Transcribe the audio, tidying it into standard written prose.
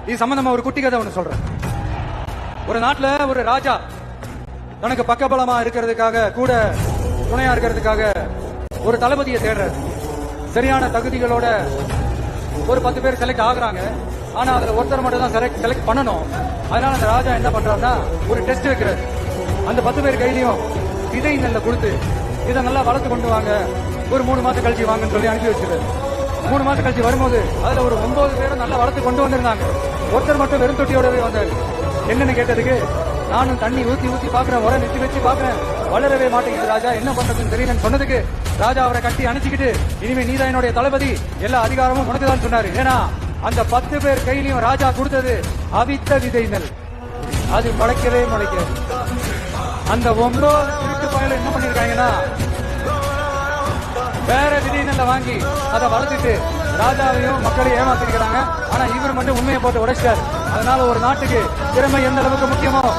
இது சம்பந்தமா ஒரு குட்டி கதை ஒண்ணு சொல்றேன். ஒரு நாட்டுல ஒரு ராஜா தனக்கு பக்கபலமா இருக்கிறதுக்காக, கூட துணையா இருக்கிறதுக்காக ஒரு தளபதியை தேடுறாரு. சரியான தகுதிகளோட ஒரு 10 பேர் செலக்ட் ஆகுறாங்க. ஆனா அதுல ஒருத்தர் மட்டும் தான் செலக்ட் பண்ணணும். அதனால அந்த ராஜா என்ன பண்றாருன்னா ஒரு டெஸ்ட் வைக்கிறாரு. அந்த 10 பேர் கையிலையும் விதை நெல்லை கொடுத்து இதை நல்லா வளர்த்து கொண்டு வாங்க, ஒரு 3 மாசம் கழிச்சு வாங்கன்னு சொல்லி அனுப்பி வச்சிருக்காரு. 3 மாசம் கழிச்சு வரும்போது அதுல ஒரு 9 பேரும் நல்லா வளர்த்து கொண்டு வந்திருந்தாங்க. ஒருத்தர் மட்டும் வெறும் தொட்டியோடவே வந்தாரு. என்னன்னு கேட்டதுக்கு, நானும் தண்ணி ஊத்தி பாக்குறேன், உரம் நிறுத்தி வச்சு பாக்குறேன், வளரவே மாட்டேங்குது ராஜா, என்ன பண்றதுன்னு தெரியலன்னு சொன்னதுக்கு ராஜா அவரை கட்டி அணைச்சிக்கிட்டு, இனிமே நீதான் என்னுடைய தளபதி, எல்லா அதிகாரமும் உனக்குதான் சொன்னாரு. ஏன்னா அந்த 10 பேர் கையிலையும் ராஜா கொடுத்தது அவித்த விதை நெல். அது முளைக்கவே முளைக்காது. அந்த 9 திருட்டு பயல என்ன பண்ணிருக்காங்கன்னா வேற விதை நெல்லை வாங்கி அதை வளர்த்துட்டு ராஜாவையும் மக்களையும் ஏமாத்திருக்கிறாங்க. ஆனா இவர் மட்டும் உண்மையை போட்டு உடைச்சார். அதனால ஒரு நாட்டுக்கு திறமை எந்த அளவுக்கு முக்கியமோ